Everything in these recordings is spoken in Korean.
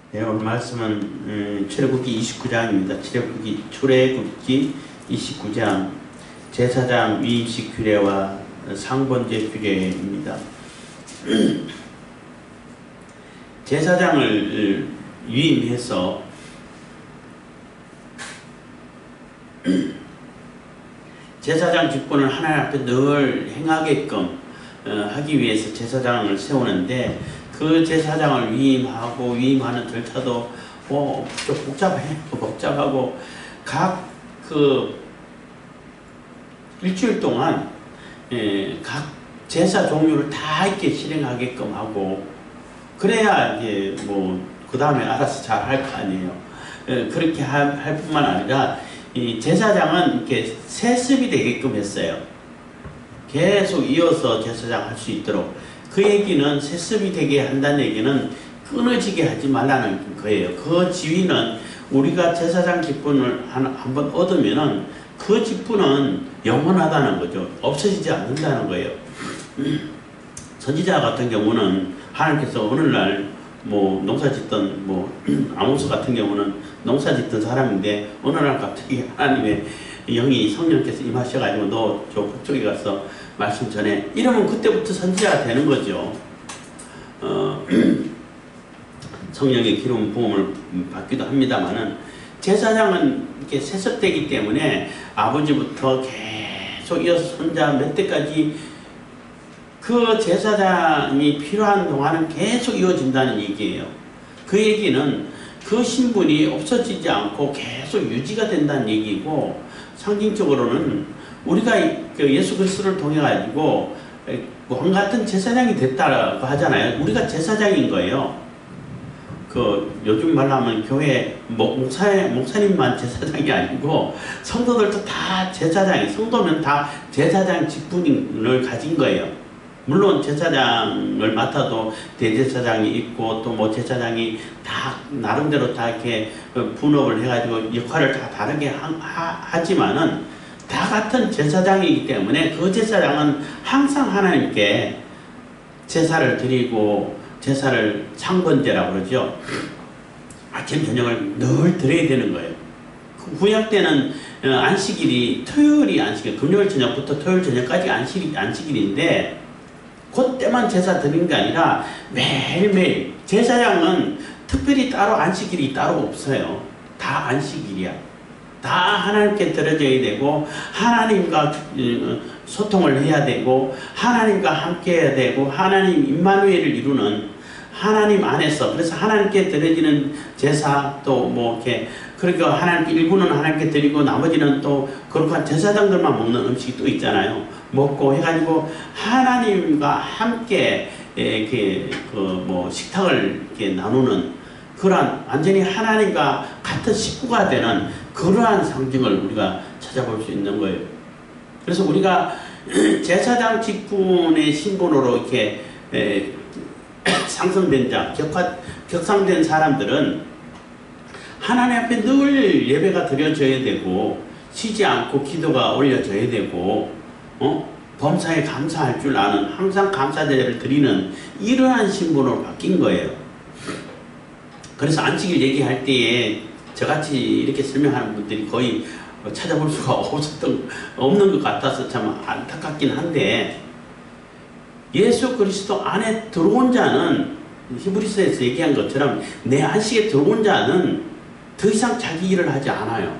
네, 오늘 말씀은 출애굽기 29장입니다. 출애굽기 29장 제사장 위임식 규례와 상번제 규례입니다. 제사장을 위임해서 제사장 직분을 하나님 앞에 늘 행하게끔 하기 위해서 제사장을 세우는데, 그 제사장을 위임하고 위임하는 절차도 좀 복잡하고 각 일주일 동안 각 제사 종류를 다 이렇게 실행하게끔 하고, 그래야 이제 그 다음에 알아서 잘 할 거 아니에요. 그렇게 할 뿐만 아니라 이 제사장은 이렇게 세습이 되게끔 했어요. 계속 이어서 제사장 할 수 있도록. 그 얘기는 세습이 되게 한다는 얘기는 끊어지게 하지 말라는 거예요. 그 지위는 우리가 제사장 직분을 한번 얻으면은 그 직분은 영원하다는 거죠. 없어지지 않는다는 거예요. 선지자 같은 경우는 하나님께서 어느 날 농사 짓던 아모스 같은 경우는 농사 짓던 사람인데, 어느 날 갑자기 하나님의 영이 성령께서 임하셔가지고 너 저 북쪽에 가서 말씀 전해, 이러면 그때부터 선지자가 되는 거죠. 성령의 기름 부음을 받기도 합니다만은, 제사장은 이렇게 세습되기 때문에 아버지부터 계속 이어서 손자 몇 대까지 그 제사장이 필요한 동안은 계속 이어진다는 얘기예요. 그 얘기는 그 신분이 없어지지 않고 계속 유지가 된다는 얘기고, 상징적으로는 우리가 예수 그리스도를 통해 가지고 왕 같은 제사장이 됐다고 하잖아요. 우리가 제사장인 거예요. 요즘 말로 하면 교회 목사님만 제사장이 아니고 성도들도 다 제사장이, 성도는 다 제사장 직분을 가진 거예요. 물론 제사장을 맡아도 대제사장이 있고 또 제사장이 다 나름대로 다 이렇게 분업을 해가지고 역할을 다 다르게 하지만은 다 같은 제사장이기 때문에 그 제사장은 항상 하나님께 제사를 드리고, 제사를 상번제라고 그러죠. 아침 저녁을 늘 드려야 되는 거예요. 구약 때는 안식일이 토요일이 안식일, 금요일 저녁부터 토요일 저녁까지 안식일인데, 그때만 제사 드리는 게 아니라 매일매일. 제사장은 특별히 따로 안식일이 따로 없어요. 다 안식일이야. 다 하나님께 드려져야 되고, 하나님과 소통을 해야 되고, 하나님과 함께 해야 되고, 하나님 임마누엘을 이루는 하나님 안에서, 그래서 하나님께 드려지는 제사 또 이렇게, 그러니까 하나님께 일부는 하나님께 드리고 나머지는 또 그렇게 제사장들만 먹는 음식이 또 있잖아요. 먹고 해가지고 하나님과 함께 이렇게 식탁을 이렇게 나누는 그러한 완전히 하나님과 같은 식구가 되는 그러한 상징을 우리가 찾아볼 수 있는 거예요. 그래서 우리가 제사장 직분의 신분으로 이렇게 상승된 자, 격상된 사람들은 하나님 앞에 늘 예배가 드려져야 되고, 쉬지 않고 기도가 올려져야 되고, 범사에 감사할 줄 아는, 항상 감사제를 드리는 이러한 신분으로 바뀐 거예요. 그래서 안식일 얘기할 때에 저같이 이렇게 설명하는 분들이 거의 찾아볼 수가 없는 것 같아서 참 안타깝긴 한데, 예수 그리스도 안에 들어온 자는 히브리서에서 얘기한 것처럼 내 안식에 들어온 자는 더 이상 자기 일을 하지 않아요.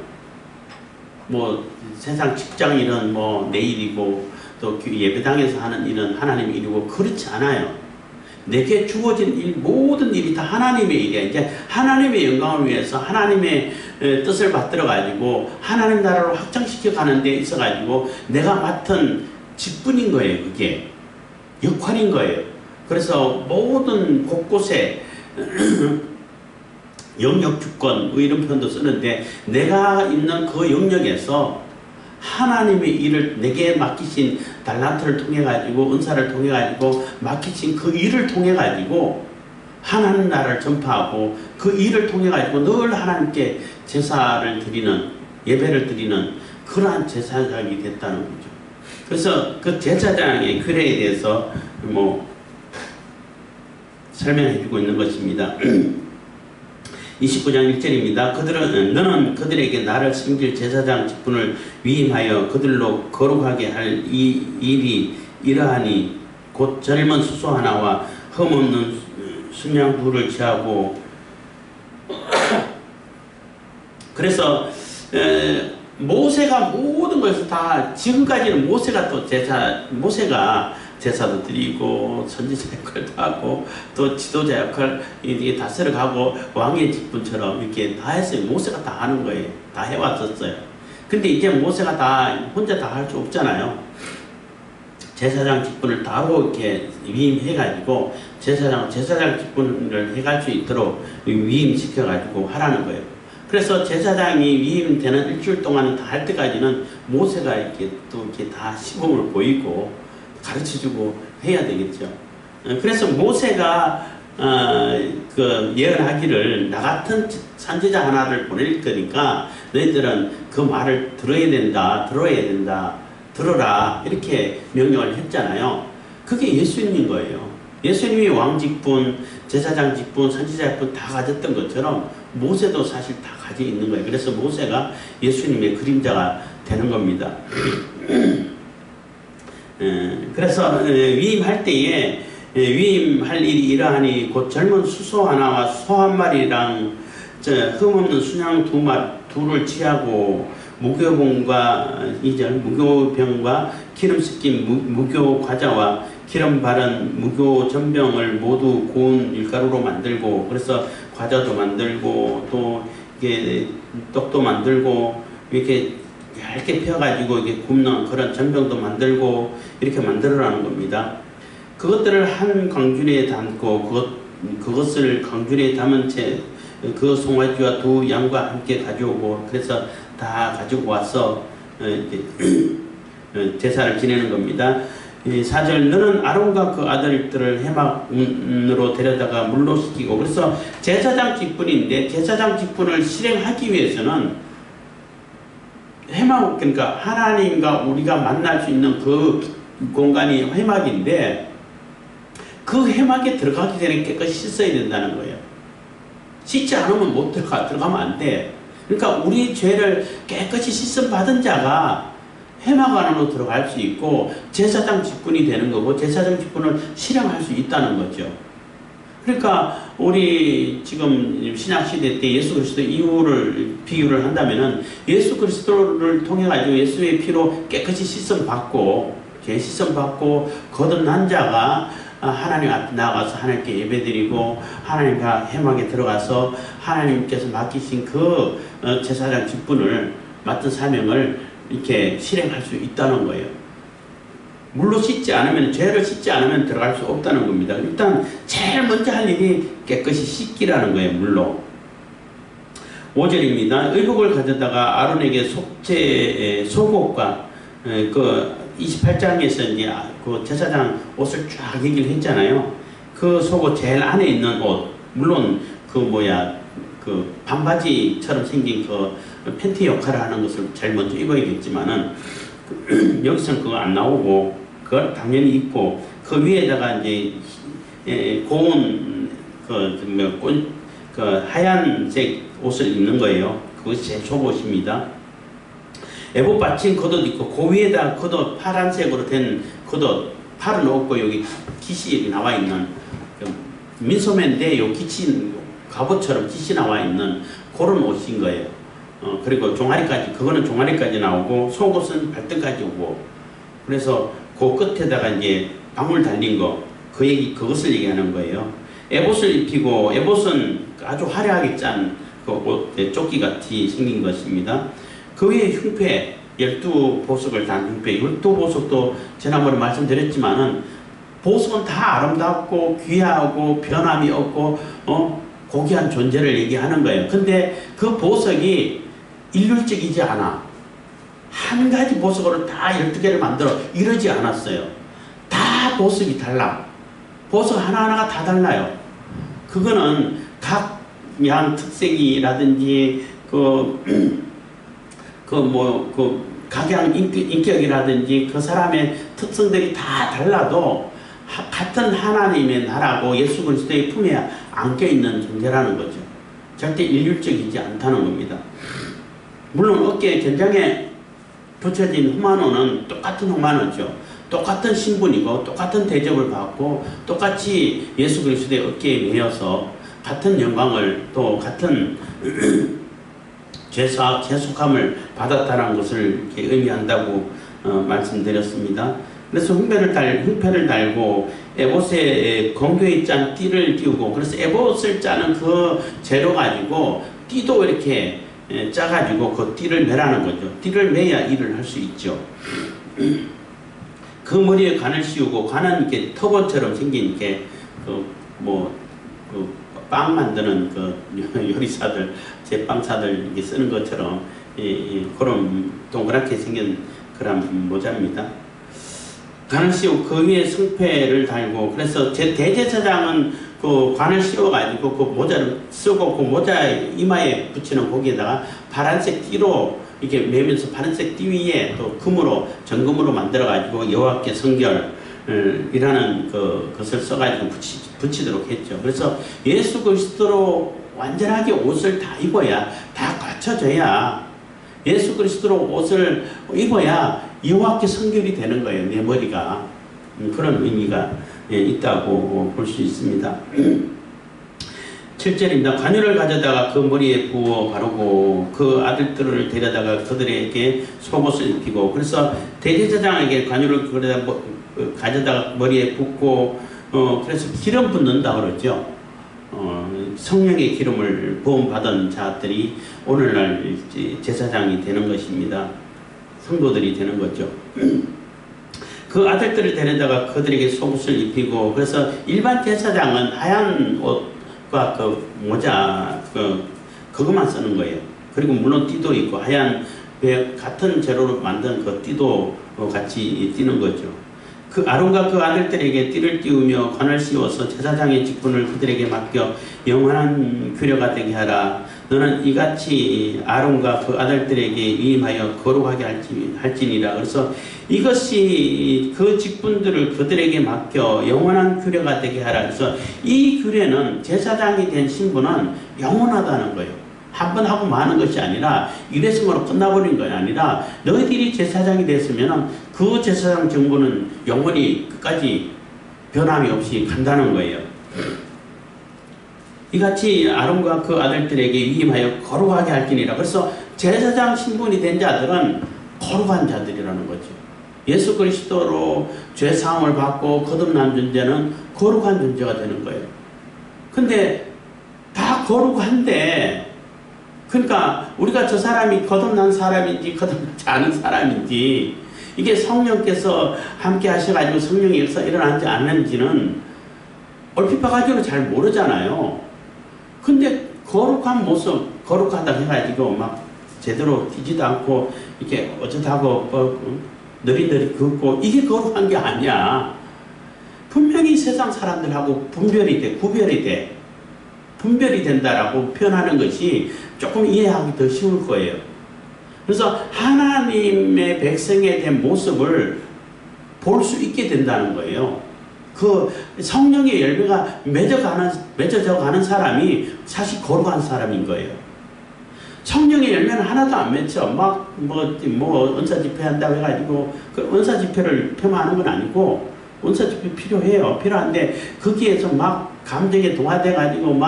세상 직장 일은 내 일이고, 또 예배당에서 하는 일은 하나님 일이고, 그렇지 않아요. 내게 주어진 모든 일이 다 하나님의 일이야. 이제 하나님의 영광을 위해서 하나님의 뜻을 받들어 가지고 하나님 나라로 확장시켜 가는 데 있어 가지고 내가 맡은 직분인 거예요. 그게 역할인 거예요. 그래서 모든 곳곳에 영역 주권 이런 표현도 쓰는데, 내가 있는 그 영역에서 하나님의 일을 내게 맡기신 달란트를 통해 가지고, 은사를 통해 가지고 맡기신 그 일을 통해 가지고 하나님 나라를 전파하고, 그 일을 통해 가지고 늘 하나님께 제사를 드리는, 예배를 드리는 그러한 제사장이 됐다는 거죠. 그래서 그 제사장의 규례에 대해서 설명해 주고 있는 것입니다. 29장 1절입니다. 너는 그들에게 나를 섬길 제사장 직분을 위임하여 그들로 거룩하게 할 이 일이 이러하니 곧 젊은 수소 하나와 흠없는 순양 둘을 취하고. 그래서 모세가 모든 것을 다, 지금까지는 모세가 제사도 드리고 선지자 역할도 하고 또 지도자 역할 이게 다스려가고 왕의 직분처럼 이렇게 다 했어요. 모세가 다 하는 거예요. 다 해왔었어요. 근데 이제 모세가 다 혼자 다 할 수 없잖아요. 제사장 직분을 따로 이렇게 위임해가지고 제사장 직분을 해갈 수 있도록 위임시켜가지고 하라는 거예요. 그래서 제사장이 위임되는 일주일 동안 다 할 때까지는 모세가 이렇게 또 이렇게 다 시범을 보이고 가르쳐주고 해야 되겠죠. 그래서 모세가 그 예언하기를 나 같은 선지자 하나를 보낼 거니까 너희들은 그 말을 들어야 된다, 들어라 이렇게 명령을 했잖아요. 그게 예수님인 거예요. 예수님이 왕직분, 제사장 직분, 선지자 직분 다 가졌던 것처럼 모세도 사실 다 가지고 있는 거예요. 그래서 모세가 예수님의 그림자가 되는 겁니다. 그래서 위임할 때에 위임할 일이 이러하니 곧 젊은 수소 하나와 소 한 마리랑 흠없는 순양 둘을 취하고 무교병과 기름 섞인 무교 과자와 기름 바른 무교 전병을 모두 고운 밀가루로 만들고, 그래서 과자도 만들고 또 이게 떡도 만들고 이렇게 얇게 펴가지고 이게 굽는 그런 전병도 만들고 이렇게 만들어라는 겁니다. 그것들을 한 광주리에 담고 그것을 광주리에 담은 채 그 송아지와 두 양과 함께 가져오고, 그래서 다 가지고 와서 제사를 지내는 겁니다. 4절 너는 아론과 그 아들들을 해막으로 데려다가 물로 씻기고. 그래서 제사장 직분인데 제사장 직분을 실행하기 위해서는 해막, 그러니까 하나님과 우리가 만날 수 있는 그 공간이 해막인데 그 해막에 들어가기 전에 깨끗이 씻어야 된다는 거예요. 씻지 않으면 못 들어가면 안 돼. 그러니까 우리 죄를 깨끗이 씻음 받은 자가 해막 안으로 들어갈 수 있고 제사장 직분이 되는 거고 제사장 직분을 실행할 수 있다는 거죠. 그러니까 우리 지금 신약시대 때 예수 그리스도 이후를 비유를 한다면은 예수 그리스도를 통해 가지고 예수의 피로 깨끗이 씻음 받고 죄 씻음 받고 거듭난 자가 하나님 앞에 나가서 하나님께 예배드리고 하나님과 해막에 들어가서 하나님께서 맡기신 그 제사장 직분을 맡은 사명을 이렇게 실행할 수 있다는 거예요. 물로 씻지 않으면, 죄를 씻지 않으면 들어갈 수 없다는 겁니다. 일단 제일 먼저 할 일이 깨끗이 씻기라는 거예요. 물로. 5절입니다. 의복을 가져다가 아론에게 속옷과 그 28장에서 이제 그 제사장 옷을 쫙 얘기를 했잖아요. 그 속옷 제일 안에 있는 옷, 물론 그 반바지처럼 생긴 그 팬티 역할을 하는 것을 제일 먼저 입어야겠지만은 여기서는 그거 안 나오고 그걸 당연히 입고 그 위에다가 이제 고운 그 하얀색 옷을 입는 거예요. 그것이 제 속옷입니다. 에봇 받침 겉옷 있고 그 위에다 겉옷 파란색으로 된 겉옷, 팔은 없고 여기 깃이 나와 있는 민소매인데 요 깃이 갑옷처럼 깃이 나와 있는 그런 옷인 거예요. 그리고 종아리까지, 그거는 종아리까지 나오고 속옷은 발등까지 오고, 그래서 그 끝에다가 이제 방울 달린 거, 그것을 얘기하는 거예요. 에봇을 입히고, 에봇은 아주 화려하게 짠 그 옷, 조끼같이 생긴 것입니다. 그 위에 흉패, 12보석을 단 흉패, 12보석도 지난번에 말씀드렸지만은 보석은 다 아름답고 귀하고 변함이 없고 고귀한 존재를 얘기하는 거예요. 근데 그 보석이 일률적이지 않아. 한 가지 보석으로 다 12개를 만들어 이러지 않았어요. 다 보석이 달라. 보석 하나하나가 다 달라요. 그거는 각 양 특색이라든지 각양 인격이라든지 그 사람의 특성들이 다 달라도 같은 하나님의 나라고 예수 그리스도의 품에 안겨 있는 존재라는 거죠. 절대 일률적이지 않다는 겁니다. 물론 어깨 견장에 붙여진 후마노는 똑같은 후마노죠. 똑같은 신분이고 똑같은 대접을 받고 똑같이 예수 그리스도의 어깨에 매여서 같은 영광을 또 같은 죄속함을 받았다는 것을 이렇게 의미한다고 말씀드렸습니다. 그래서 흉패를 달고 에봇에 공교에 짠 띠를 띄우고, 그래서 에봇을 짜는 그 재료 가지고 띠도 이렇게 짜가지고 그 띠를 매라는 거죠. 띠를 매야 일을 할 수 있죠. 그 머리에 관을 씌우고, 관은 이렇게 터보처럼 생긴 이렇게 빵 만드는 그 요리사들, 제빵사들 이렇게 쓰는 것처럼 그런 동그랗게 생긴 그런 모자입니다. 관을 씌우고 그 위에 성패를 달고, 그래서 대제사장은 그 관을 씌워가지고 그 모자를 쓰고 그 모자 이마에 붙이는 거기에다가 파란색 띠로 이렇게 매면서 파란색 띠 위에 또 금으로 정금으로 만들어가지고 여호와께 성결이라는 것을 써가지고 붙이도록 했죠. 그래서 예수 그리스도로 완전하게 옷을 다 입어야, 다 갖춰져야, 예수 그리스도로 옷을 입어야 여호와께 성결이 되는 거예요. 내 머리가. 그런 의미가 있다고 볼 수 있습니다. 7절입니다. 관유를 가져다가 그 머리에 부어 바르고 그 아들들을 데려다가 그들에게 속옷을 입히고, 그래서 대제사장에게 관유를 가져다가 머리에 붓고 그래서 기름 붓는다 그러죠. 성령의 기름을 부음받은 자들이 오늘날 제사장이 되는 것입니다. 성도들이 되는 거죠. 그 아들들을 데려다가 그들에게 속옷을 입히고, 그래서 일반 제사장은 하얀 옷과 그 모자 그것만 쓰는 거예요. 그리고 물론 띠도 있고 하얀 같은 재료로 만든 그 띠도 같이 띠는 거죠. 그 아론과 그 아들들에게 띠를 띄우며 관을 씌워서 제사장의 직분을 그들에게 맡겨 영원한 규례가 되게 하라. 너는 이같이 아론과 그 아들들에게 위임하여 거룩하게 할지니라. 그래서 이것이 그 직분들을 그들에게 맡겨 영원한 규례가 되게 하라. 그래서 이 규례는, 제사장이 된 신분은 영원하다는 거예요. 한 번 하고 마는 것이 아니라, 일회성으로 끝나버린 것이 아니라, 너희들이 제사장이 됐으면 그 제사장 정부는 영원히 끝까지 변함이 없이 간다는 거예요. 이같이 아론과 그 아들들에게 위임하여 거룩하게 할지니라. 그래서 제사장 신분이 된 자들은 거룩한 자들이라는 거죠. 예수 그리스도로 죄사함을 받고 거듭난 존재는 거룩한 존재가 되는 거예요. 근데 다 거룩한데, 그러니까 우리가 저 사람이 거듭난 사람인지 거듭나지 않은 사람인지, 이게 성령께서 함께 하셔가지고 성령의 역사 일어난지 않는지는 얼핏 봐가지고 잘 모르잖아요. 근데 거룩한 모습, 거룩하다 해가지고 막 제대로 뛰지도 않고 이렇게 어쩌다고 느리느리 걷고, 이게 거룩한 게 아니야. 분명히 세상 사람들하고 분별이 된다라고 표현하는 것이 조금 이해하기 더 쉬울 거예요. 그래서 하나님의 백성에 대한 모습을 볼 수 있게 된다는 거예요. 그 성령의 열매가 맺어져 가는 사람이 사실 거룩한 사람인 거예요. 성령의 열매는 하나도 안 맺혀. 은사 집회 한다고 해가지고 그 은사 집회를 폄하하는 건 아니고, 은사 집회 필요해요. 필요한데 거기에서 막 감정에 동화돼가지고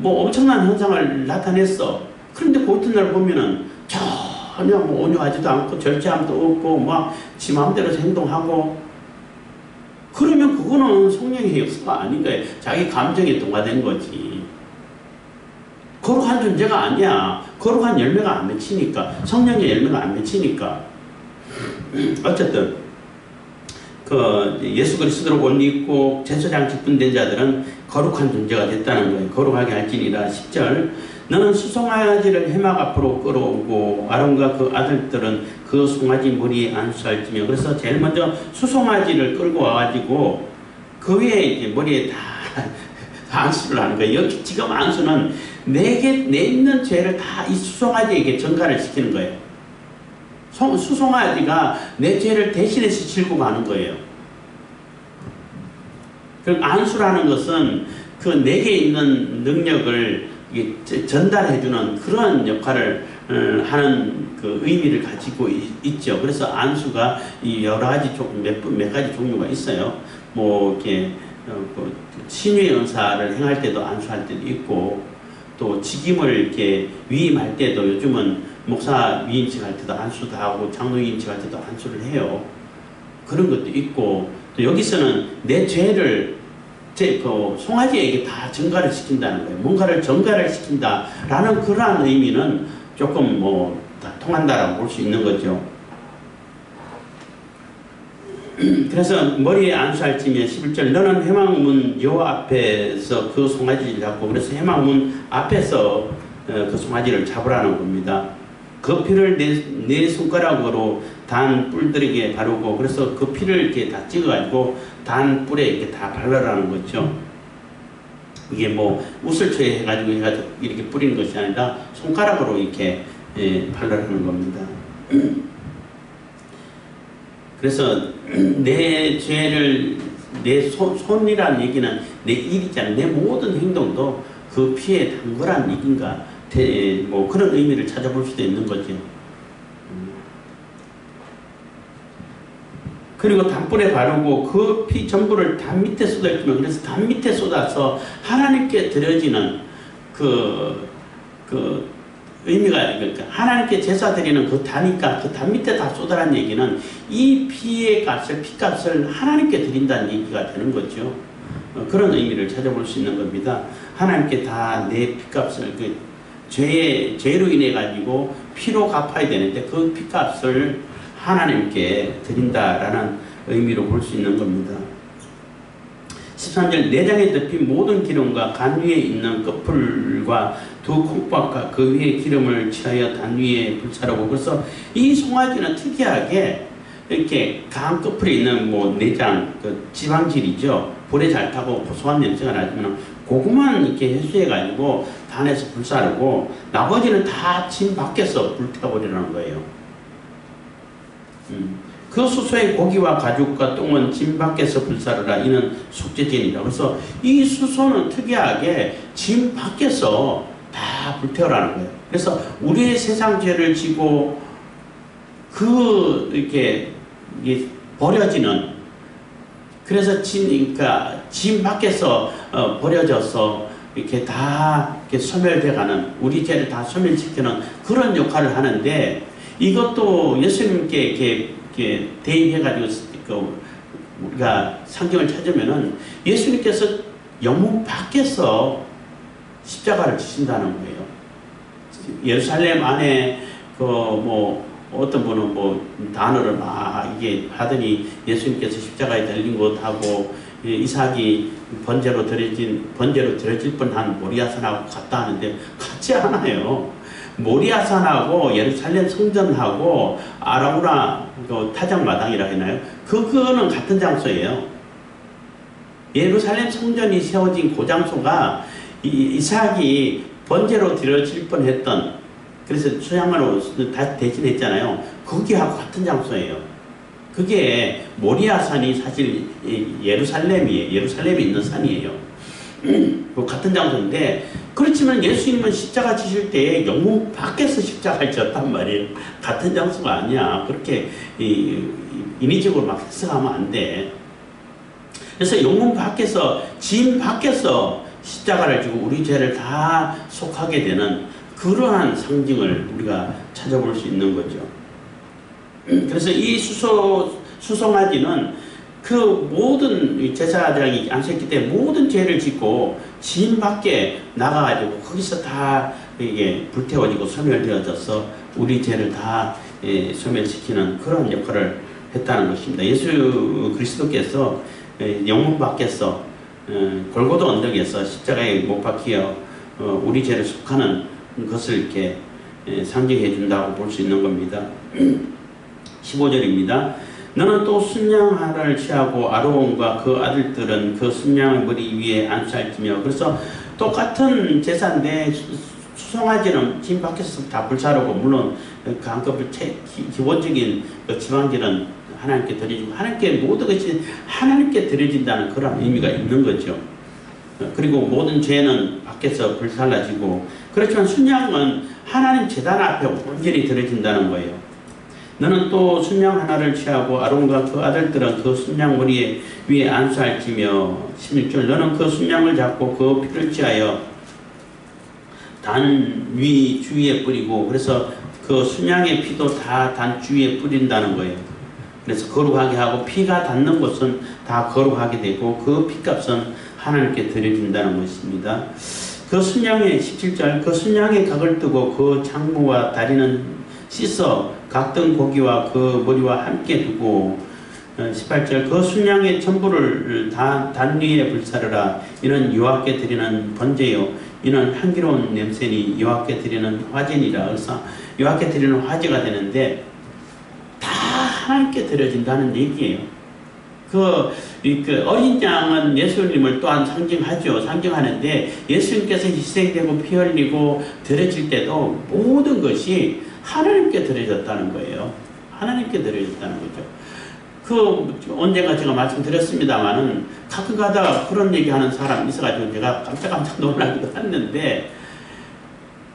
엄청난 현상을 나타냈어. 그런데 그 이튿날 보면은 전혀 온유하지도 않고 절제함도 없고 지 마음대로 행동하고, 그러면 그거는 성령의 역사가 아닌 거예요. 자기 감정에 동화된 거지. 거룩한 존재가 아니야. 거룩한 열매가 안 맺히니까. 성령의 열매가 안 맺히니까. 어쨌든 예수 그리스도로 옷 입고 제사장 직분된 자들은 거룩한 존재가 됐다는 거예요. 거룩하게 할지니라. 10절. 너는 수송아지를 해막 앞으로 끌어오고 아론과 그 아들들은 그 송아지 머리에 안수할지며. 그래서 제일 먼저 수송아지를 끌고 와가지고 그 위에 이제 머리에 다 안수를 하는 거예요. 여기 지금 안수는 내 있는 죄를 다 이 수송아지에게 전가를 시키는 거예요. 수송아지가 내 죄를 대신해서 싣고 가는 거예요. 그럼 안수라는 것은 그 내게 있는 능력을 이게 전달해주는 그런 역할을 하는 그 의미를 가지고 있죠. 그래서 안수가 이 여러 가지 몇 가지 종류가 있어요. 뭐 이렇게 신유의 은사를 행할 때도 안수할 때도 있고, 또 직임을 이렇게 위임할 때도 요즘은 목사 위임직 할 때도 안수도 하고 장로 위임직 할 때도 안수를 해요. 그런 것도 있고, 또 여기서는 내 죄를 송아지에게 다 전가를 시킨다는 거예요. 뭔가를 전가를 시킨다라는 그러한 의미는 조금 다 통한다라고 볼 수 있는 거죠. 그래서 머리에 안수할 쯤에 11절 너는 회막문 여호와 앞에서 그 송아지를 잡고, 그래서 회막문 앞에서 그 송아지를 잡으라는 겁니다. 그 피를 내 손가락으로 단 뿔들에게 바르고, 그래서 그 피를 이렇게 다 찍어가지고 단 뿔에 이렇게 다 발라라는 거죠. 이게 우슬초에 해가지고 이렇게 뿌리는 것이 아니라 손가락으로 이렇게 발라라는 겁니다. 그래서 내 죄를, 내 손이라는 얘기는 내 일이잖아요. 내 모든 행동도 그 피에 담그라는 얘기인가, 그런 의미를 찾아볼 수도 있는 거죠. 그리고 단불에 바르고 그 피 전부를 담 밑에 쏟아주면, 그래서 담 밑에 쏟아서 하나님께 드려지는 그 의미가, 그러니까 하나님께 제사 드리는 그 다니까 그 담 밑에 다 쏟아라는 얘기는 이 피의 값을, 피값을 하나님께 드린다는 얘기가 되는 거죠. 그런 의미를 찾아볼 수 있는 겁니다. 하나님께 다 내 피값을, 죄로 인해 가지고 피로 갚아야 되는데 그 피값을 하나님께 드린다라는 의미로 볼 수 있는 겁니다. 13절 내장에 덮인 모든 기름과 간 위에 있는 끝풀과 두 콩밥과 그 위에 기름을 취하여 단 위에 불사르고, 그래서 이 송아지는 특이하게 이렇게 간 끝풀에 있는 내장, 지방질이죠. 불에 잘 타고 고소한 냄새가 나지만 그것만 이렇게 해수해가지고 단에서 불사르고 나머지는 다 진 밖에서 불태워버리라는 거예요. 그 수소의 고기와 가죽과 똥은 진 밖에서 불사르라. 이는 속죄제니라. 그래서 이 수소는 특이하게 진 밖에서 다 불태우라는 거예요. 그래서 우리의 세상 죄를 지고 이렇게 버려지는, 그래서 그러니까 진 밖에서 버려져서 이렇게 다 이렇게 소멸돼가는, 우리 죄를 다 소멸시키는 그런 역할을 하는데, 이것도 예수님께 이렇게 대입해가지고 우리가 성경을 찾으면은 예수님께서 영문 밖에서 십자가를 지신다는 거예요. 예루살렘 안에 어떤 분은 단어를 막 이게 하더니 예수님께서 십자가에 달린 것하고 이삭이 번제로 드려질 뻔한 모리아산하고 같다 하는데 같지 않아요. 모리아산하고 예루살렘 성전하고 아라우나 타작마당이라 했나요? 그거는 같은 장소예요. 예루살렘 성전이 세워진 그 장소가 이삭이 번제로 드려질 뻔했던, 그래서 수양으로 다 대신했잖아요. 거기하고 같은 장소예요. 그게 모리아산이 사실 예루살렘에 있는 산이에요. 같은 장소인데, 그렇지만 예수님은 십자가 지실 때 영문 밖에서 십자가를 졌단 말이에요. 같은 장소가 아니야. 그렇게 인위적으로 막 해석하면 안 돼. 그래서 영문 밖에서, 진 밖에서 십자가를 지고 우리 죄를 다 속하게 되는 그러한 상징을 우리가 찾아볼 수 있는 거죠. 그래서 이 수송아지는 그 모든 제사장이 안수했기 때문에 모든 죄를 짓고 진 밖에 나가가지고 거기서 다 이게 불태워지고 소멸되어져서 우리 죄를 다 소멸시키는 그런 역할을 했다는 것입니다. 예수 그리스도께서 영문 밖에서 골고다 언덕에서 십자가에 못 박혀 우리 죄를 속하는 것을 이렇게 상징해 준다고 볼 수 있는 겁니다. 15절입니다. 너는 또 순양하를 취하고 아론과 그 아들들은 그 순양의 머리 위에 안수할지며. 그래서 똑같은 제사인데 수송아지는 진 밖에서 다 불사르고, 물론 그 한꺼번에 기본적인 그 지방질은 하나님께 드려지고, 하나님께 모든 것이 하나님께 드려진다는 그런 의미가 있는 거죠. 그리고 모든 죄는 밖에서 불살라지고, 그렇지만 순양은 하나님 제단 앞에 온전히 드려진다는 거예요. 너는 또 순양 하나를 취하고 아론과 그 아들들은 그 순양 머리 위에 안수할지며 16절 너는 그 순양을 잡고 그 피를 취하여 단 위 주위에 뿌리고, 그래서 그 순양의 피도 다 단 주위에 뿌린다는 거예요. 그래서 거룩하게 하고 피가 닿는 곳은 다 거룩하게 되고 그 피값은 하나님께 드려진다는 것입니다. 그 순양의 17절 그 순양의 각을 뜨고 그 장부와 다리는 씻어 각등 고기와 그 머리와 함께 두고 18절 그 순양의 전부를 단 위에 불사르라. 이는 여호와께 드리는 번제요 이는 향기로운 냄새니 여호와께 드리는 화제니라. 그래서 여호와께 드리는 화제가 되는데 다 하나님께 드려진다는 얘기예요. 그 어린 양은 예수님을 또한 상징하죠. 상징하는데 예수님께서 희생되고 피 흘리고 드려질 때도 모든 것이 하나님께 드려졌다는 거예요. 하나님께 드려졌다는 거죠. 언젠가 제가 말씀드렸습니다만은 가끔 가다가 그런 얘기하는 사람 있어가지고 제가 깜짝 놀라기도 했는데,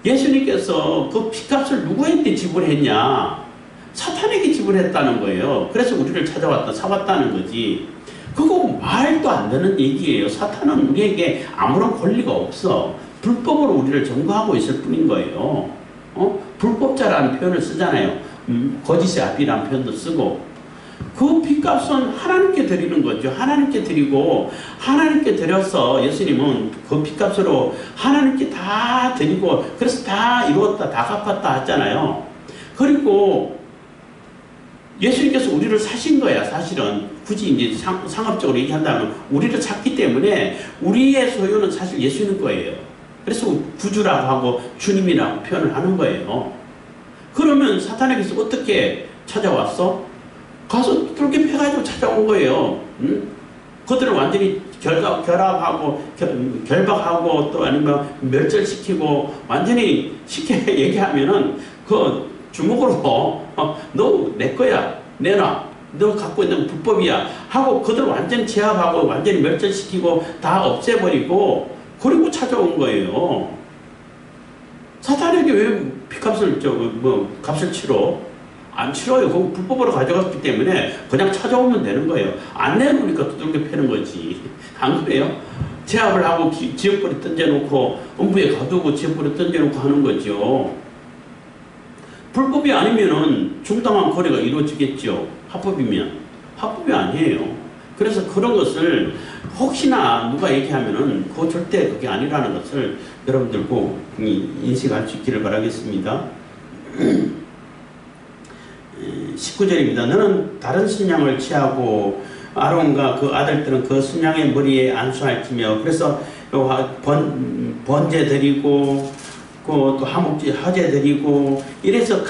예수님께서 그 피값을 누구한테 지불했냐? 사탄에게 지불했다는 거예요. 그래서 우리를 사왔다는 거지. 그거 말도 안 되는 얘기예요. 사탄은 우리에게 아무런 권리가 없어. 불법으로 우리를 점거하고 있을 뿐인 거예요. 불법자라는 표현을 쓰잖아요. 거짓의 아비라는 표현도 쓰고. 그 피값은 하나님께 드리는 거죠. 하나님께 드리고, 하나님께 드려서 예수님은 그 피값으로 하나님께 다 드리고, 그래서 다 이루었다, 다 갚았다 하잖아요. 그리고 예수님께서 우리를 사신 거야. 사실은 굳이 이제 상업적으로 얘기한다면 우리를 샀기 때문에 우리의 소유는 사실 예수님 거예요. 그래서 구주라고 하고 주님이라고 표현을 하는 거예요. 그러면 사탄에게서 어떻게 찾아왔어? 가서 뚫게 패가지고 찾아온 거예요. 응? 그들을 완전히 결합하고 결박하고 또 아니면 멸절시키고 완전히 쉽게 얘기하면은 그 주먹으로 너 내 거야, 내놔, 너 갖고 있는 불법이야 하고 그들 완전히 제압하고 완전히 멸절시키고 다 없애버리고 그리고 찾아온 거예요. 사탄에게 왜 피값을 값을 치러? 안 치러요. 그거 불법으로 가져갔기 때문에 그냥 찾아오면 되는 거예요. 안 내놓으니까 두들겨 패는 거지. 안 그래요? 제압을 하고 지역불에 던져놓고 음부에 가두고 지역불에 던져놓고 하는 거죠. 불법이 아니면은 중당한 거래가 이루어지겠죠. 합법이면. 합법이 아니에요. 그래서 그런 것을 혹시나 누가 얘기하면은 그거 절대 그게 아니라는 것을 여러분들 꼭 인식할 수 있기를 바라겠습니다. 19절입니다. 너는 다른 순양을 취하고 아론과 그 아들들은 그 순양의 머리에 안수할지며, 그래서 번제 드리고 또 화제 드리고 이래서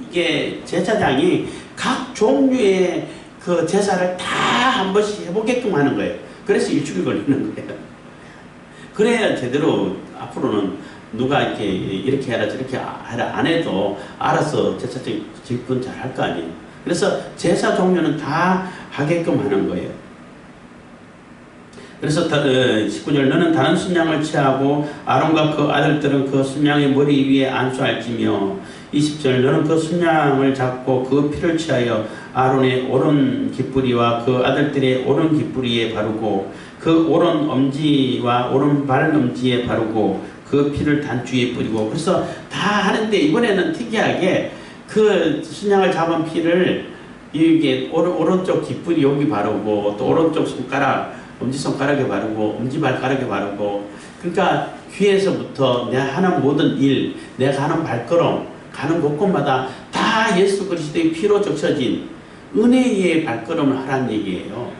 이게 제사장이 각 종류의 그 제사를 다 한 번씩 해보게끔 하는 거예요. 그래서 일주일 걸리는 거예요. 그래야 제대로 앞으로는 누가 이렇게 해라 저렇게 해라 안 해도 알아서 제사장 집권 잘 할 거 아니에요. 그래서 제사 종류는 다 하게끔 하는 거예요. 그래서 19절 너는 다른 순양을 취하고 아론과 그 아들들은 그 순양의 머리 위에 안수할지며 20절 너는 그 순양을 잡고 그 피를 취하여 아론의 오른 깃뿌리와 그 아들들의 오른 깃뿌리에 바르고 그 오른 엄지와 오른 발 엄지에 바르고 그 피를 단추에 뿌리고. 그래서 다 하는데 이번에는 특이하게 그 순양을 잡은 피를 이게 오른쪽 깃뿌리 여기 바르고 또 오른쪽 손가락 엄지손가락에 바르고 엄지발가락에 바르고, 그러니까 귀에서부터 내가 하는 모든 일, 내가 하는 발걸음 가는 곳곳마다 다 예수 그리스도의 피로 적셔진 은혜의 발걸음을 하라는 얘기예요.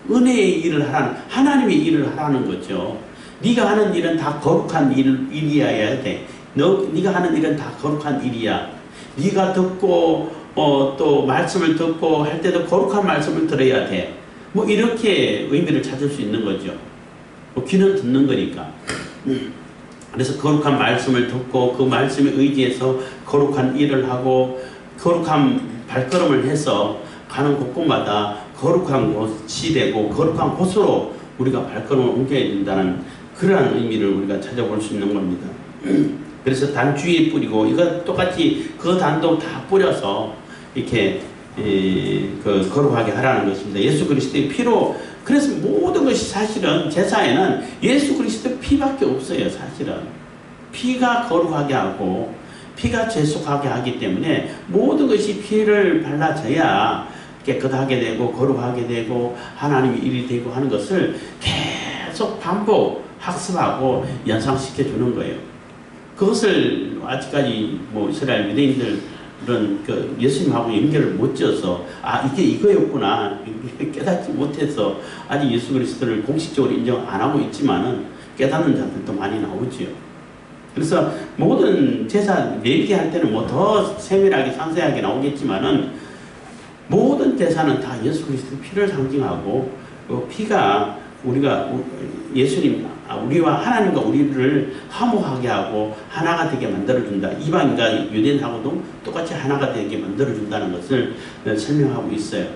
은혜의 일을 하라는, 하나님의 일을 하라는 거죠. 네가 하는 일은 다 거룩한 일이어야 돼. 네가 하는 일은 다 거룩한 일이야. 네가 듣고 또 말씀을 듣고 할 때도 거룩한 말씀을 들어야 돼. 뭐 이렇게 의미를 찾을 수 있는 거죠. 귀는 듣는 거니까. 그래서 거룩한 말씀을 듣고 그 말씀에 의지해서 거룩한 일을 하고 거룩한 발걸음을 해서 가는 곳곳마다 거룩한 곳이 되고 거룩한 곳으로 우리가 발걸음을 옮겨야 된다는 그러한 의미를 우리가 찾아볼 수 있는 겁니다. 그래서 단 주위에 뿌리고, 이거 똑같이 그 단도 다 뿌려서 이렇게 거룩하게 하라는 것입니다. 예수 그리스도의 피로. 그래서 모든 것이 사실은 제사에는 예수 그리스도의 피밖에 없어요. 사실은 피가 거룩하게 하고 피가 죄속하게 하기 때문에 모든 것이 피를 발라져야 깨끗하게 되고 거룩하게 되고 하나님의 일이 되고 하는 것을 계속 반복 학습하고 연상시켜 주는 거예요. 그것을 아직까지 뭐 이스라엘 유대인들은 그 예수님하고 연결을 못 지어서 이게 이거였구나 깨닫지 못해서 아직 예수 그리스도를 공식적으로 인정 안 하고 있지만은 깨닫는 자들도 많이 나오지요. 그래서 모든 제사 얘기할 때는 뭐 더 세밀하게 상세하게 나오겠지만은 모든 제사는 다 예수 그리스도 피를 상징하고 그 피가 우리가 예수님 우리와 하나님과 우리를 화목하게 하고 하나가 되게 만들어준다. 이방인과 유대인하고도 똑같이 하나가 되게 만들어준다는 것을 설명하고 있어요.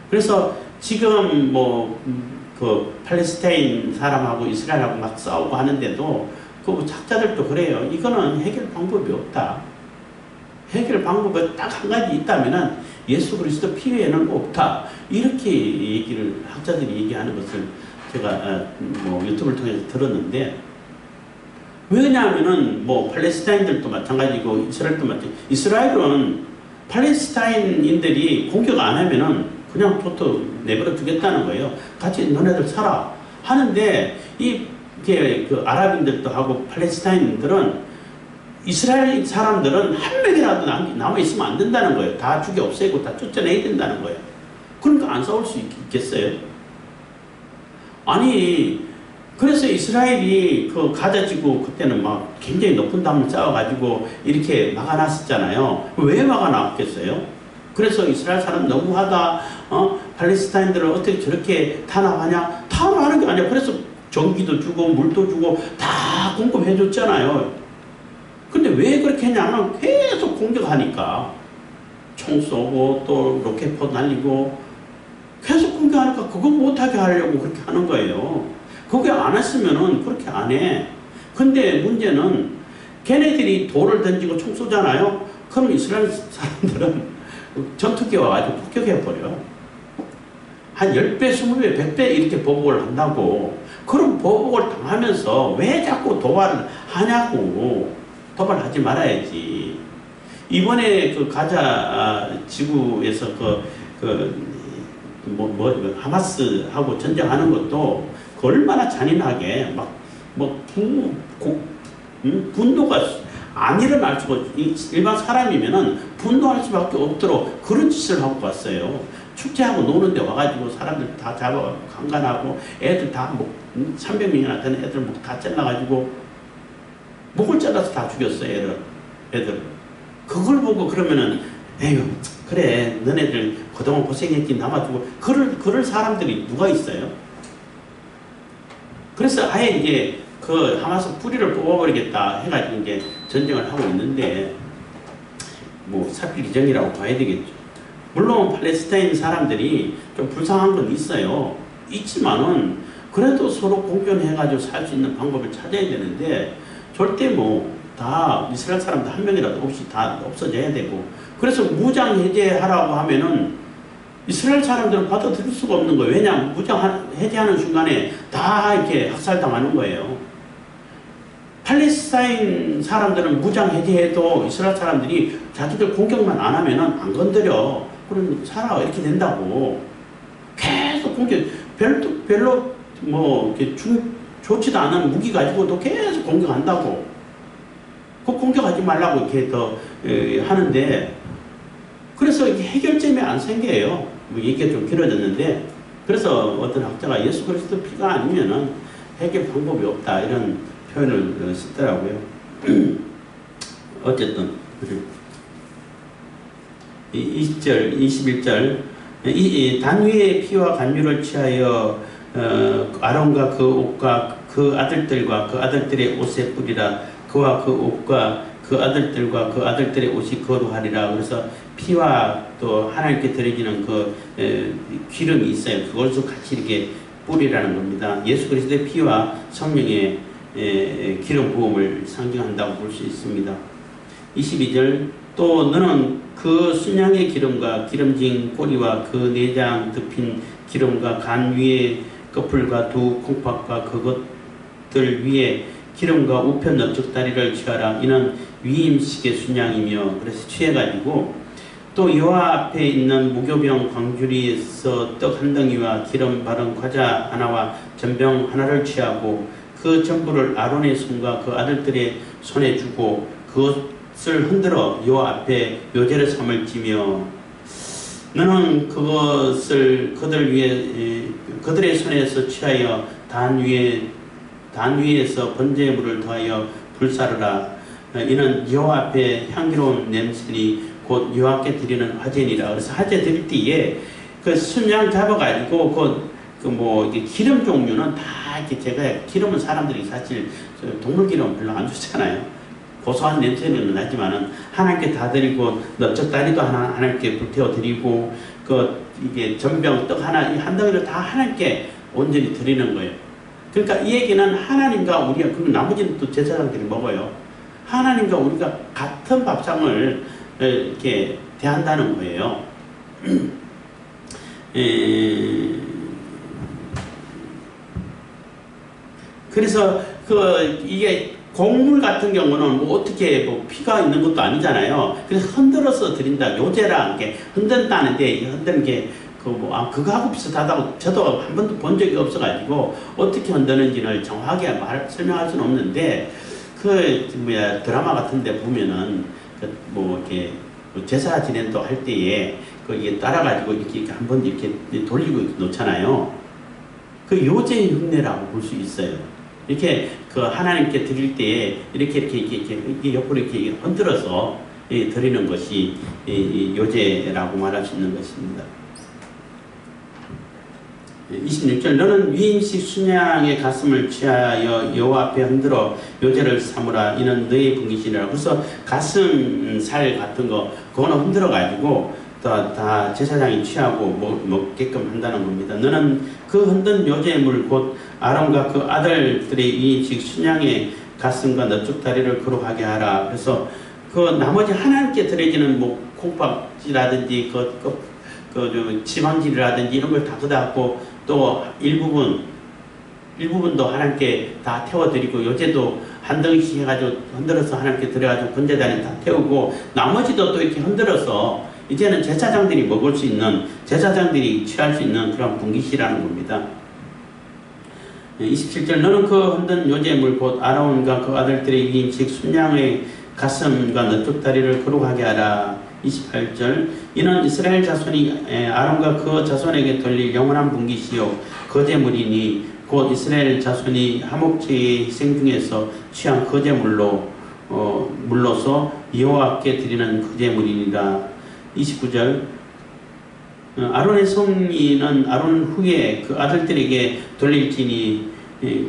그래서 지금 그 팔레스타인 사람하고 이스라엘하고 막 싸우고 하는데도 그 학자들도 그래요. 이거는 해결 방법이 없다. 해결 방법이 딱 한 가지 있다면은 예수 그리스도 피 외에는 없다. 이렇게 얘기를 학자들이 얘기하는 것을 제가 유튜브를 통해서 들었는데, 왜냐하면은 팔레스타인들도 마찬가지고 이스라엘도 마찬가지고, 이스라엘은 팔레스타인인들이 공격 안 하면은 그냥 도토 내버려 두겠다는 거예요. 같이 너네들 살아 하는데, 이게 그 아랍인들도 하고 팔레스타인들은 이스라엘 사람들은 한 명이라도 남아있으면 안 된다는 거예요. 다 죽여 없애고 다 쫓아내야 된다는 거예요. 그러니까 안 싸울 수 있겠어요? 아니, 그래서 이스라엘이 그 가자지구 그때는 막 굉장히 높은 담을 쌓아가지고 이렇게 막아놨었잖아요. 왜 막아놨겠어요? 그래서 이스라엘 사람 너무하다, 팔레스타인들을 어떻게 저렇게 탄압하냐? 탄압하는 게 아니야. 그래서 전기도 주고 물도 주고 다 공급해줬잖아요. 근데 왜 그렇게 했냐면 계속 공격하니까 총 쏘고 또 로켓포 날리고 계속 공격하니까 그거 못하게 하려고 그렇게 하는 거예요. 그게 안 했으면은 그렇게 안 해. 근데 문제는 걔네들이 돌을 던지고 총 쏘잖아요. 그럼 이스라엘 사람들은 전투기에 와가지고 폭격해버려. 한 10배, 20배, 100배 이렇게 보복을 한다고. 그럼 보복을 당하면서 왜 자꾸 도발을 하냐고. 도발하지 말아야지. 이번에 그 가자 지구에서 하마스하고 전쟁하는 것도 그 얼마나 잔인하게 분노가 안 일어날 수가, 일반 사람이면은 분노할 수밖에 없도록 그런 짓을 하고 왔어요. 축제하고 노는데 와가지고 사람들 다 잡아 강간하고 애들 다 300명이나 되는 애들 다 잘라가지고 목을 잘라서 다 죽였어요. 애들. 그걸 보고 그러면은 에휴 그래 너네들 그동안 고생했지 남아주고 그럴 사람들이 누가 있어요? 그래서 아예 이제 그 하마스 뿌리를 뽑아버리겠다 해가지고 이제 전쟁을 하고 있는데 살필 이정이라고 봐야 되겠죠. 물론 팔레스타인 사람들이 좀 불쌍한 건 있어요. 있지만은 그래도 서로 공존해가지고 살 수 있는 방법을 찾아야 되는데 절대 다 이스라엘 사람들 한 명이라도 없이 다 없어져야 되고, 그래서 무장 해제하라고 하면은 이스라엘 사람들은 받아들일 수가 없는 거예요. 왜냐하면 무장 해제하는 순간에 다 이렇게 학살당하는 거예요. 팔레스타인 사람들은 무장 해제해도 이스라엘 사람들이 자기들 공격만 안 하면은 안 건드려. 그럼 살아 이렇게 된다고. 계속 공격, 별로 이렇게 좋지도 않은 무기 가지고도 계속 공격한다고. 그 공격하지 말라고 이렇게 더 하는데, 그래서 이게 해결점이 안 생겨요. 얘기가 좀 길어졌는데, 그래서 어떤 학자가 예수 그리스도 피가 아니면은 해결 방법이 없다 이런 표현을 쓰더라고요. 어쨌든 20절, 21절 단위의 피와 간유를 취하여 아론과 그 옷과 그 아들들과 그 아들들의 옷에 뿌리라. 그와 그 옷과 그 아들들과 그 아들들의 옷이 거룩하리라. 그래서 피와 또 하나님께 드려지는 그 기름이 있어요. 그것을 같이 이렇게 뿔이라는 겁니다. 예수 그리스도의 피와 성령의 기름 부음을 상징한다고 볼 수 있습니다. 22절 또 너는 그 순양의 기름과 기름진 꼬리와 그 내장 덮인 기름과 간 위에 꺼풀과 두 콩팥과 그것들 위에 기름과 우편 넓적다리를 취하라. 이는 위임식의 순양이며 그래서 취해가지고 또 여호와 앞에 있는 무교병 광주리에서 떡 한 덩이와 기름 바른 과자 하나와 전병 하나를 취하고 그 전부를 아론의 손과 그 아들들의 손에 주고 그것을 흔들어 여호와 앞에 요제를 삼을 찌며 너는 그것을 그들의 손에서 취하여 단 위에서 번제물을 더하여 불사르라. 이는 여호와 앞에 향기로운 냄새니 곧 여호와께 드리는 화제니라. 그래서 화제 드릴 때에 그 순양 잡아가지고 이게 기름 종류는 다 이렇게 제가 기름은 사람들이 사실 동물 기름 별로 안 좋잖아요. 고소한 냄새는 나지만은 하나님께 다 드리고 넓적다리도 하나님께 불태워 드리고 이게 전병 떡 한 덩이를 다 하나님께 온전히 드리는 거예요. 그러니까 이 얘기는 하나님과 우리가 그리고 나머지는 또 제사장들이 먹어요. 하나님과 우리가 같은 밥상을 이렇게 대한다는 거예요. 그래서 이게 곡물 같은 경우는 뭐 어떻게 피가 있는 것도 아니잖아요. 그래서 흔들어서 드린다. 요제라 이렇게 흔든다는데 흔드는 게 그거하고 비슷하다고 저도 한 번도 본 적이 없어가지고 어떻게 흔드는지를 정확하게 설명할 수는 없는데 드라마 같은데 보면은 이렇게 제사 진행도 할 때에 이게 따라가지고 이렇게 한 번 이렇게 돌리고 놓잖아요. 그 요제의 흉내라고 볼 수 있어요. 이렇게 하나님께 드릴 때에 이렇게 옆으로 이렇게 흔들어서 드리는 것이 요제라고 말할 수 있는 것입니다. 26절 너는 위임식 순양의 가슴을 취하여 여호와 앞에 흔들어 요제를 삼으라. 이는 너의 분깃이니라. 그래서 가슴살 같은 거 그거는 흔들어 가지고 다 제사장이 취하고 먹게끔 한다는 겁니다. 너는 그 흔든 요제물 곧 아론과 그 아들들의 위임식 순양의 가슴과 넓적다리를 거룩하게 하라. 그래서 나머지 하나님께 드려지는 콩밥이라든지 지방질이라든지 이런 걸 다 걷어갖고 또 일부분도 하나님께 다 태워드리고 요제도 한 덩이씩 해가지고 흔들어서 하나님께 드려가지고 번제단에 다 태우고 나머지도 또 이렇게 흔들어서 이제는 제사장들이 먹을 수 있는 제사장들이 취할 수 있는 그런 분깃이라는 겁니다. 27절 너는 그 흔든 요제물 곧 아론과 그 아들들의 위임식 순양의 가슴과 넓적다리를 거룩하게 하라. 28절 이는 이스라엘 자손이 아론과 그 자손에게 돌릴 영원한 분깃이요 거제물이니 곧 이스라엘 자손이 화목제의 희생 중에서 취한 거제물로서 여호와께 드리는 거제물이니라. 29절 아론의 성리는 아론 후에 그 아들들에게 돌릴지니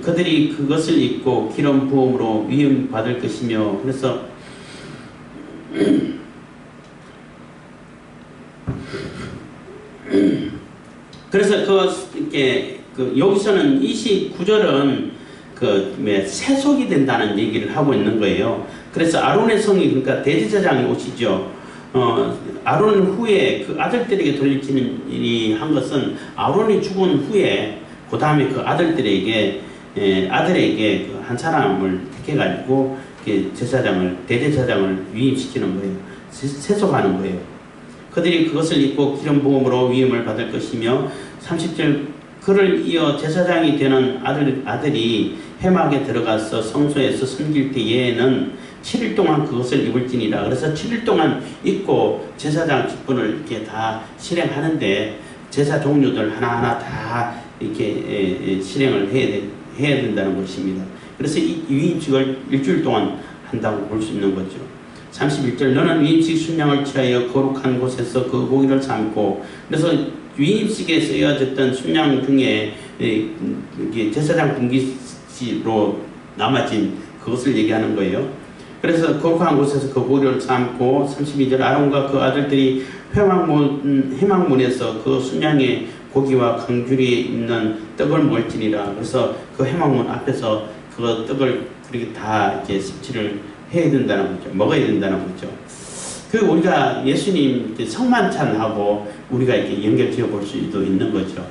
그들이 그것을 입고 기름 부음으로 위임 받을 것이며 그래서 여기서는 29절은 세속이 된다는 얘기를 하고 있는 거예요. 그래서 아론의 성이 그러니까 대제사장이 오시죠. 아론 후에 그 아들들에게 돌리는 일이 한 것은 아론이 죽은 후에 그 다음에 그 아들에게 한 사람을 택해가지고 대제사장을 위임시키는 거예요. 세속하는 거예요. 그들이 그것을 입고 기름 부음으로 위임을 받을 것이며 30절 그를 이어 제사장이 되는 아들이 회막에 들어가서 성소에서 섬길 때에는 7일 동안 그것을 입을지니라. 그래서 7일 동안 입고 제사장 직분을 이렇게 다 실행하는데 제사 종류들 하나하나 다 이렇게 실행을 해야 된다는 것입니다. 그래서 이 위임식을 일주일 동안 한다고 볼 수 있는 거죠. 31절 너는 위임식 순양을 취하여 거룩한 곳에서 그 고기를 삶고 그래서 위임식에 쓰여졌던 순양 중에 제사장 분깃으로 남아진 그것을 얘기하는 거예요. 그래서 거룩한 곳에서 그 고기를 삶고 32절 아론과 그 아들들이 회막문에서 그 순양의 고기와 강줄이 있는 떡을 먹을지니라. 그래서 그 회막문 앞에서 그 떡을 그렇게 다 이렇게 섭취를 해야 된다는 거죠. 먹어야 된다는 거죠. 그 우리가 예수님 성만찬하고 우리가 이렇게 연결 지어 볼 수도 있는 거죠.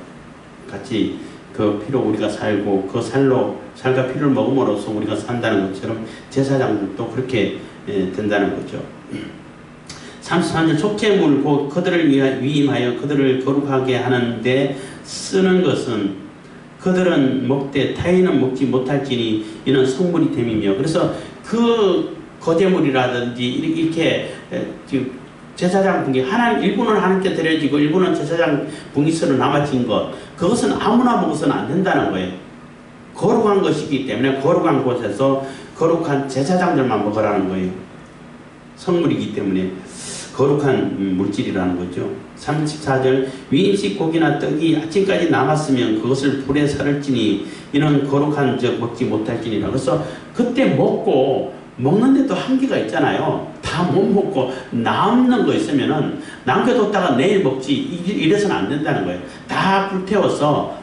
같이 그 피로 우리가 살고 그 살과 피를 먹음으로써 우리가 산다는 것처럼 제사장들도 그렇게 된다는 거죠. 33절 속죄물 곧 그들을 위임하여 그들을 거룩하게 하는데 쓰는 것은 그들은 먹되 타인은 먹지 못할지니 이는 성물이 됨이며. 그래서 그 거제물이라든지 이렇게 제사장 분기 일부는 하나님께 드려지고 일부는 제사장 분기서로 남아진 것, 그것은 아무나 먹어서는 안 된다는 거예요. 거룩한 것이기 때문에 거룩한 곳에서 거룩한 제사장들만 먹으라는 거예요. 성물이기 때문에 거룩한 물질이라는 거죠. 34절 위임식 고기나 떡이 아침까지 남았으면 그것을 불에 살을지니 이는 거룩한 적 먹지 못할지니라. 그래서 그때 먹는데도 한계가 있잖아요. 다 못 먹고 남는 거 있으면은 남겨뒀다가 내일 먹지 이래서는 안 된다는 거예요. 다 불태워서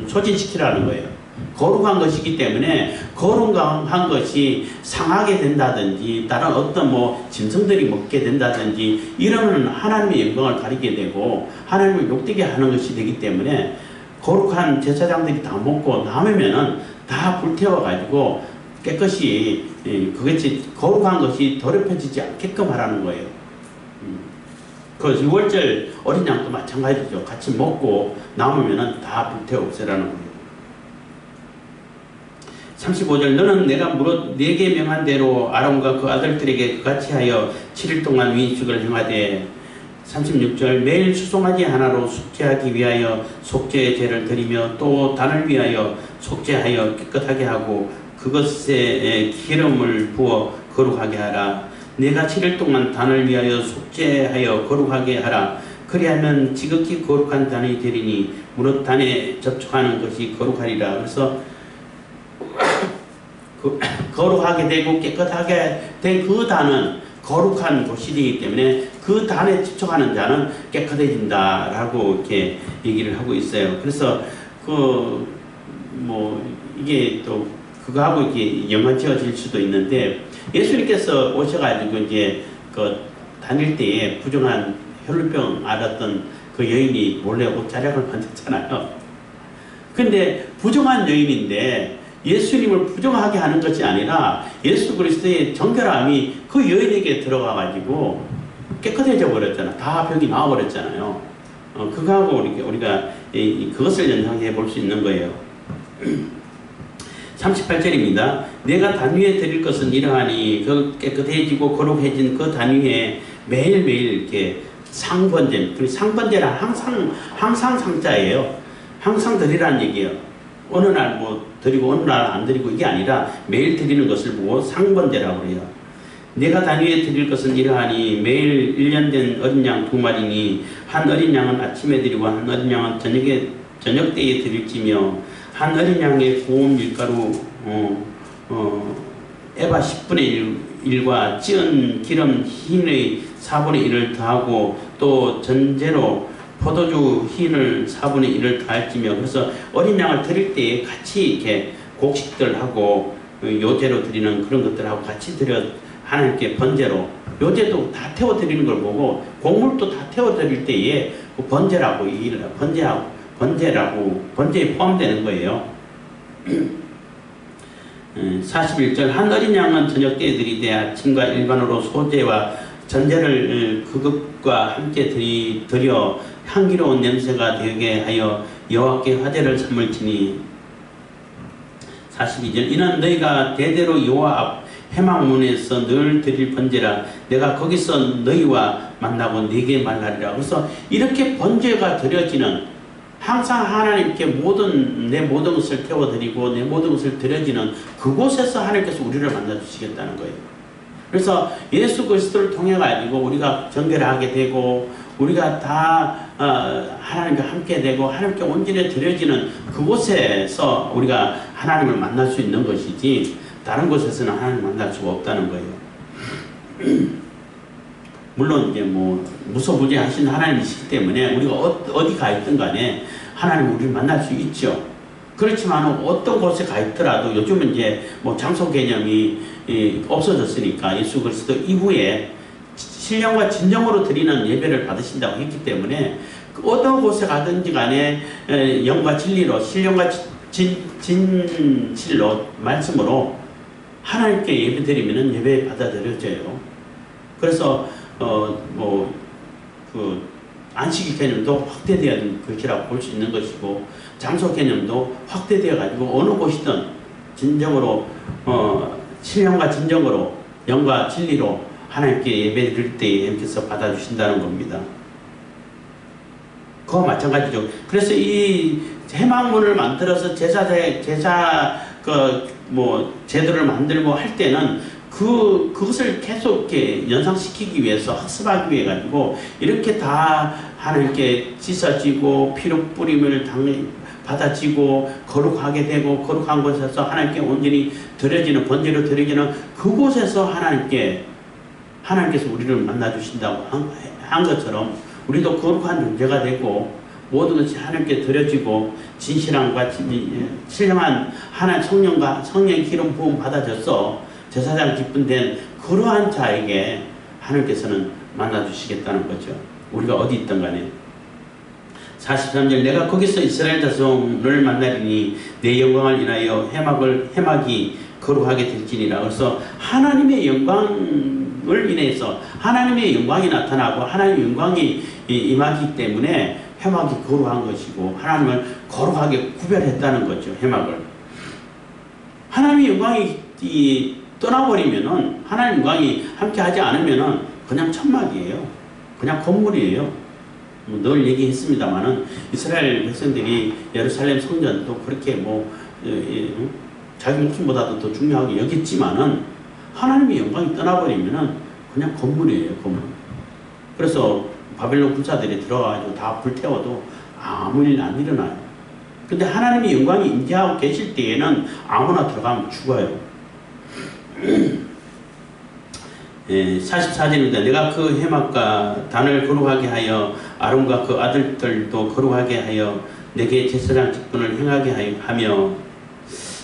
소진시키라는 거예요. 거룩한 것이기 때문에 거룩한 것이 상하게 된다든지 다른 어떤 짐승들이 먹게 된다든지 이러면 하나님의 영광을 가리게 되고 하나님을 욕되게 하는 것이 되기 때문에 거룩한 제사장들이 다 먹고 남으면은 다 불태워 가지고 깨끗이 그것이 거룩한 것이 더럽혀지지 않게끔 하라는 거예요. 그 6월절 어린 양도 마찬가지죠. 같이 먹고 남으면은 다 불태워 없애라는 거예요. 35절 너는 내가 네게 명한 대로 아론과 그 아들들에게 그같이 하여 7일 동안 위임식을 행하되. 36절 매일 수송아지 하나로 속죄하기 위하여 속죄의 죄를 드리며 또 단을 위하여 속죄하여 깨끗하게 하고 그것에 기름을 부어 거룩하게 하라. 내가 7일 동안 단을 위하여 속죄하여 거룩하게 하라. 그리하면 지극히 거룩한 단이 되리니 무릇 단에 접촉하는 것이 거룩하리라. 그래서 거룩하게 되고 깨끗하게 된 그 단은 거룩한 곳이기 때문에 그 단에 집착하는 자는 깨끗해진다라고 이렇게 얘기를 하고 있어요. 그래서 이게 또 그거하고 이렇게 연관지어질 수도 있는데 예수님께서 오셔가지고 이제 다닐 때에 부정한 혈루병 앓았던 그 여인이 몰래 옷자락을 만졌잖아요. 근데 부정한 여인인데 예수님을 부정하게 하는 것이 아니라 예수 그리스도의 정결함이 그 여인에게 들어가가지고 깨끗해져 버렸잖아. 다 병이 나와버렸잖아요. 그거하고 우리가 그것을 연상해 볼 수 있는 거예요. 38절입니다. 내가 단 위에 드릴 것은 이러하니 그 깨끗해지고 거룩해진 그 단 위에 매일매일 이렇게 상번제, 상번제란 항상 상자예요. 항상 드리라는 얘기예요. 어느 날 드리고 어느 날 안 드리고 이게 아니라 매일 드리는 것을 보고 상번제라고 해요. 내가 단 위에 드릴 것은 이러하니 매일 1년 된 어린 양 2마리니 한 어린 양은 아침에 드리고 한 어린 양은 저녁 때에 드릴지며 한 어린 양의 고운 밀가루 에바 10분의 1과 찌은 기름 흰의 4분의 1을 더하고 또 전제로 포도주 흰을 4분의 1을 더할지며. 그래서 어린 양을 드릴 때에 같이 이렇게 곡식들하고 요제로 드리는 그런 것들하고 같이 드려 하나님께 번제로 요제도 다 태워 드리는 걸 보고 곡물도 다 태워 드릴 때에 그 번제라고 얘기를 해요. 번제에 포함되는 거예요. 41절 한 어린 양은 저녁 때에 드리되 아침과 일반으로 소제와 전제를 그것과 함께 드려 향기로운 냄새가 되게 하여 여호와께 화제를 삼을지니. 42절 이는 너희가 대대로 여호와 앞 회막문에서 늘 드릴 번제라. 내가 거기서 너희와 만나고 네게 말하리라. 그래서 이렇게 번제가 드려지는 항상 하나님께 내 모든 것을 태워드리고 내 모든 것을 드려지는 그곳에서 하나님께서 우리를 만나주시겠다는 거예요. 그래서 예수 그리스도를 통해 가지고 우리가 정결하게 되고 우리가 다 하나님과 함께 되고 하나님께 온전히 드려지는 그곳에서 우리가 하나님을 만날 수 있는 것이지 다른 곳에서는 하나님을 만날 수가 없다는 거예요. 물론 이제 뭐 무소부지하신 하나님이시기 때문에 우리가 어디 가 있든 간에 하나님 우리를 만날 수 있죠. 그렇지만 어떤 곳에 가 있더라도 요즘은 이제 뭐 장소 개념이 없어졌으니까 예수 그리스도 이후에 신령과 진정으로 드리는 예배를 받으신다고 했기 때문에 어떤 곳에 가든지 간에 영과 진리로 신령과 진실로 말씀으로 하나님께 예배 드리면 예배 받아들여져요. 그래서 그 안식일 개념도 확대되는 것이라고 볼 수 있는 것이고 장소 개념도 확대되어 가지고 어느 곳이든 진정으로 신령과 진정으로 영과 진리로 하나님께 예배 드릴 때 예수께서 받아주신다는 겁니다. 그와 마찬가지죠. 그래서 이 해망문을 만들어서 제도를 만들고 할 때는 그것을 계속 이렇게 연상시키기 위해서 학습하기 위해 가지고 이렇게 다 하나님께 씻어지고 피로 뿌림을 받아지고 거룩하게 되고 거룩한 곳에서 하나님께 온전히 드려지는 번제로 드려지는 그곳에서 하나님께서 우리를 만나 주신다고 한 것처럼 우리도 거룩한 존재가 되고 모든 것이 하나님께 드려지고 진실함과 신령한 하나님 성령의 기름 부음 받아져서 제사장 기쁨된 그러한 자에게 하나님께서는 만나 주시겠다는 거죠. 우리가 어디 있든 간에. 43절 내가 거기서 이스라엘 자손을 만나리니 내 영광을 인하여 해막이 거룩하게 될지니라. 그래서 하나님의 영광을 인해서 하나님의 영광이 나타나고 하나님의 영광이 임하기 때문에 해막이 거룩한 것이고 하나님을 거룩하게 구별했다는 거죠. 해막을. 하나님의 영광이 떠나버리면은 하나님 영광이 함께하지 않으면은 그냥 천막이에요. 그냥 건물이에요. 늘 얘기했습니다만은 이스라엘 백성들이 예루살렘 성전도 그렇게 자기 목숨보다도 더 중요하게 여겼지만은 하나님의 영광이 떠나버리면은 그냥 건물이에요. 건물. 그래서 바벨론 군사들이 들어가가지고 다 불태워도 아무 일 안 일어나요. 근데 하나님의 영광이 임재하고 계실 때에는 아무나 들어가면 죽어요. 44절입니다. 내가 그 해막과 단을 거룩하게 하여 아론과 그 아들들도 거룩하게 하여 내게 제사장 직분을 행하게 하며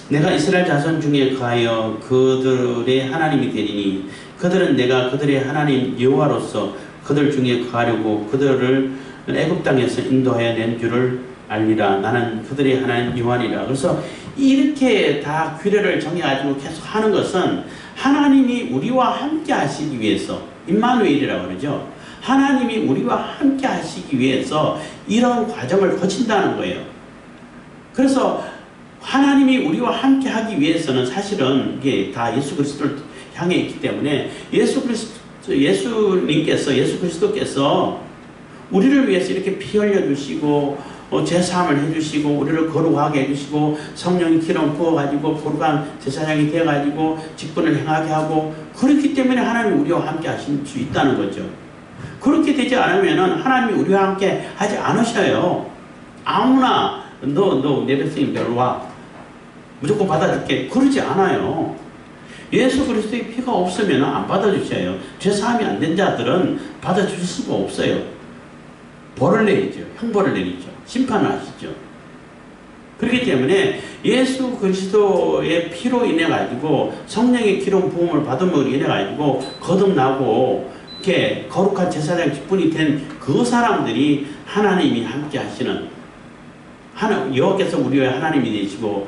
내가 이스라엘 자손 중에 거하여 그들의 하나님이 되리니 그들은 내가 그들의 하나님 여호와로서 그들 중에 거하려고 그들을 애굽 땅에서 인도하여 낸 줄을 알리라. 나는 그들의 하나님 여호와니라. 그래서 이렇게 다 규례를 정해가지고 계속 하는 것은 하나님이 우리와 함께 하시기 위해서 임마누엘이라고 그러죠. 하나님이 우리와 함께 하시기 위해서 이런 과정을 거친다는 거예요. 그래서 하나님이 우리와 함께 하기 위해서는 사실은 이게 다 예수 그리스도를 향해 있기 때문에 예수 그리스도께서 우리를 위해서 이렇게 피 흘려주시고 제사함을 해주시고 우리를 거룩하게 해주시고 성령이 기름 부어가지고 거룩한 제사장이 되어가지고 직분을 행하게 하고 그렇기 때문에 하나님이 우리와 함께 하실 수 있다는 거죠. 그렇게 되지 않으면 하나님이 우리와 함께 하지 않으셔요. 아무나 너 내 백성이 별로 와 무조건 받아줄게 그러지 않아요. 예수 그리스도의 피가 없으면 안 받아주셔요. 제사함이 안 된 자들은 받아주실 수가 없어요. 벌을 내리죠. 형벌을 내리죠. 심판을 하시죠. 그렇기 때문에 예수 그리스도의 피로 인해 가지고 성령의 기름 부음을 받음으로 인해 가지고 거듭나고 이렇게 거룩한 제사장 직분이 된 그 사람들이 하나님이 함께 하시는 여호와께서 우리의 하나님이 되시고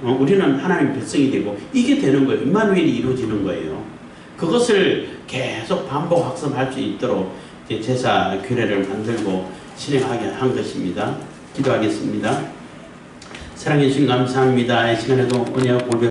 우리는 하나님의 백성이 되고 이게 되는 거예요. 임마누엘이 이루어지는 거예요. 그것을 계속 반복 학습할 수 있도록 제사 규례를 만들고 실행하게 한 것입니다. 기도하겠습니다. 사랑해 주신 감사합니다. 이 시간에도 은혜와 골백